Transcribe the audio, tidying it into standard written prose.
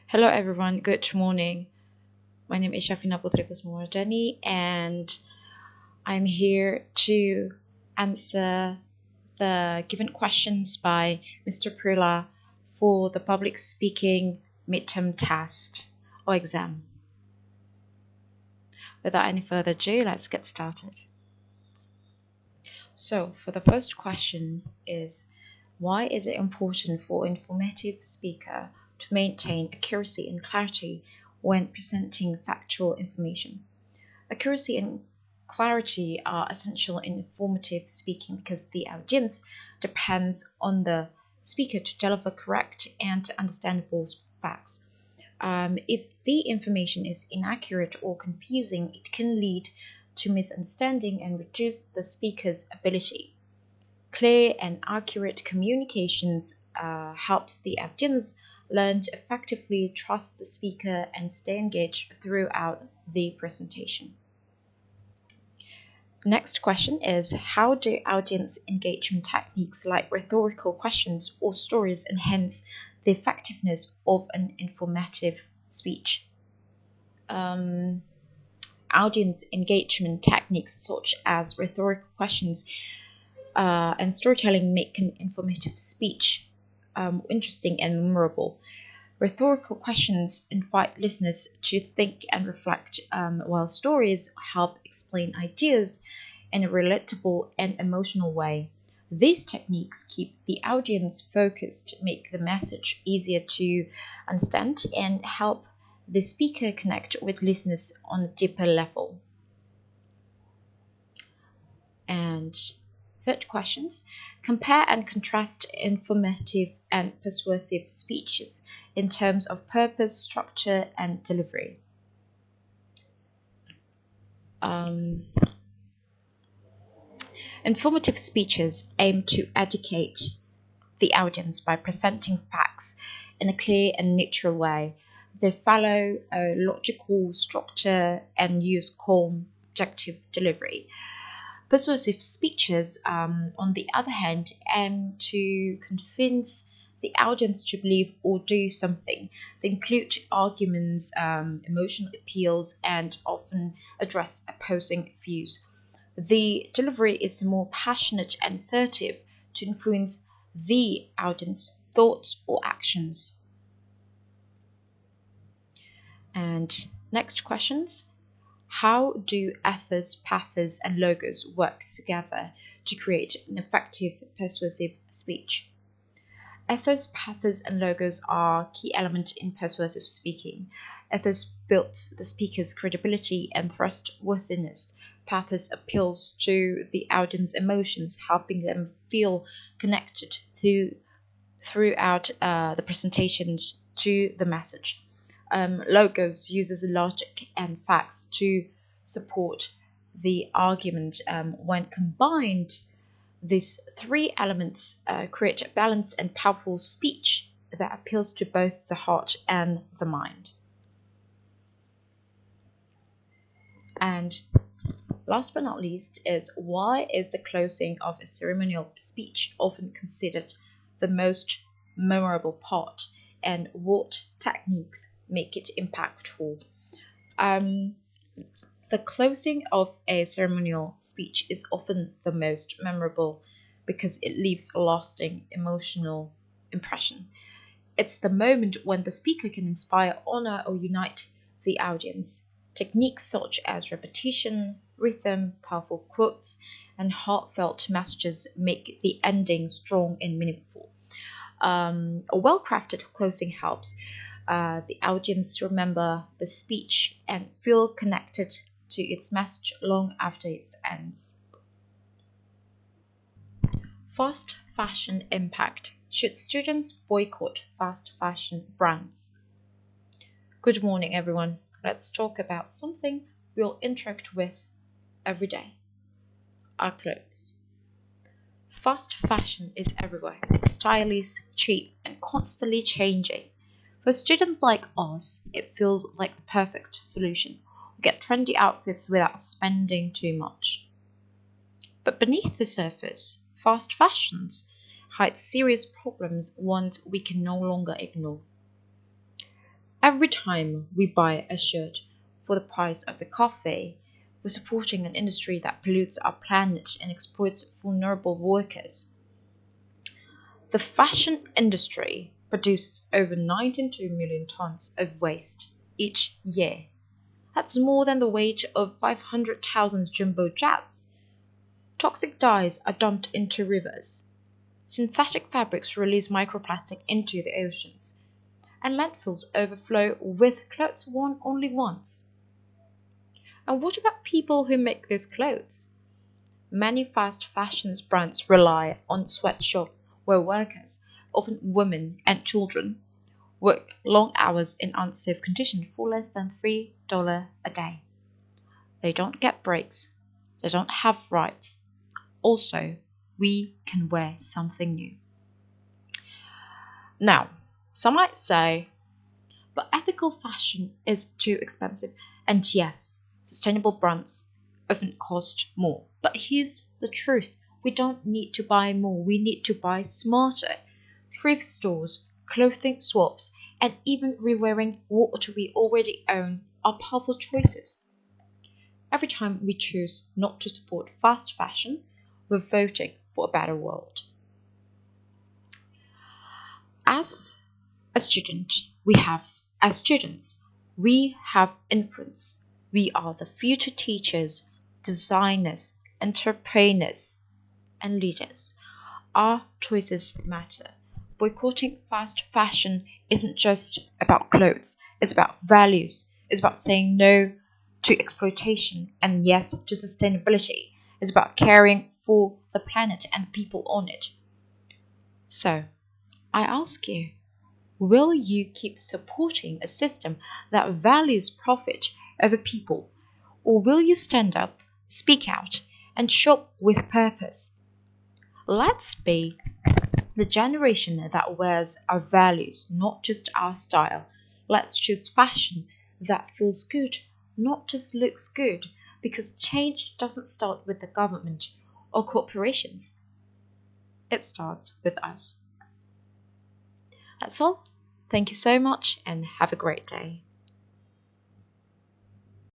Hello everyone, good morning. My name is Shafina Putri Kusmawardani and I'm here to answer the given questions by Mr. Prilla for the public speaking midterm test or exam. Without any further ado, let's get started. So, for the first question is, why is it important for informative speaker to maintain accuracy and clarity when presenting factual information? Accuracy and clarity are essential in informative speaking because the audience depends on the speaker to deliver correct and understandable facts. If the information is inaccurate or confusing, it can lead to misunderstanding and reduce the speaker's ability. Clear and accurate communications helps the audience learn to effectively trust the speaker and stay engaged throughout the presentation. Next question is, how do audience engagement techniques like rhetorical questions or stories enhance the effectiveness of an informative speech? Audience engagement techniques such as rhetorical questions and storytelling make an informative speech interesting and memorable. Rhetorical questions invite listeners to think and reflect, while stories help explain ideas in a relatable and emotional way. These techniques keep the audience focused, make the message easier to understand, and help the speaker connect with listeners on a deeper level. And third questions, compare and contrast informative and persuasive speeches in terms of purpose, structure, and delivery. Informative speeches aim to educate the audience by presenting facts in a clear and neutral way. They follow a logical structure and use calm, objective delivery. Persuasive speeches, on the other hand, aim to convince the audience to believe or do something. They include arguments, emotional appeals, and often address opposing views. The delivery is more passionate and assertive to influence the audience's thoughts or actions. And next questions. How do ethos, pathos, and logos work together to create an effective persuasive speech? Ethos, pathos, and logos are key elements in persuasive speaking. Ethos builds the speaker's credibility and trustworthiness. Pathos appeals to the audience emotions, helping them feel connected throughout the presentations to the message. Logos uses logic and facts to support the argument. When combined, these three elements create a balanced and powerful speech that appeals to both the heart and the mind. And last but not least is, why is the closing of a ceremonial speech often considered the most memorable part, and what techniques make it impactful? The closing of a ceremonial speech is often the most memorable because it leaves a lasting emotional impression. It's the moment when the speaker can inspire, honor, or unite the audience. Techniques such as repetition, rhythm, powerful quotes, and heartfelt messages make the ending strong and meaningful. A well crafted closing helps the audience to remember the speech and feel connected to its message long after it ends. Fast fashion impact. Should students boycott fast fashion brands? Good morning, everyone. Let's talk about something we'll interact with every day: our clothes. Fast fashion is everywhere. It's stylish, cheap, and constantly changing. For students like us, it feels like the perfect solution. We get trendy outfits without spending too much. But beneath the surface, fast fashions hides serious problems, ones we can no longer ignore. Every time we buy a shirt for the price of a coffee, we're supporting an industry that pollutes our planet and exploits vulnerable workers. The fashion industry produces over 92 million tons of waste each year. That's more than the weight of 500,000 jumbo jets. Toxic dyes are dumped into rivers. Synthetic fabrics release microplastic into the oceans. And landfills overflow with clothes worn only once. And what about people who make these clothes? Many fast fashion brands rely on sweatshops where workers, often women and children, work long hours in unsafe conditions for less than $3 a day. They don't get breaks. They don't have rights. Also, we can wear something new. Now, some might say, but ethical fashion is too expensive. And yes, sustainable brands often cost more. But here's the truth. We don't need to buy more. We need to buy smarter. Thrift stores, clothing swaps, and even rewearing what we already own are powerful choices. Every time we choose not to support fast fashion, we're voting for a better world. As a student, as students, we have influence. We are the future teachers, designers, entrepreneurs, and leaders. Our choices matter. Boycotting fast fashion isn't just about clothes, it's about values. It's about saying no to exploitation and yes to sustainability. It's about caring for the planet and the people on it. So, I ask you, will you keep supporting a system that values profit over people? Or will you stand up, speak out, and shop with purpose? Let's be the generation that wears our values, not just our style. Let's choose fashion that feels good, not just looks good, because change doesn't start with the government or corporations. It starts with us. That's all. Thank you so much and have a great day.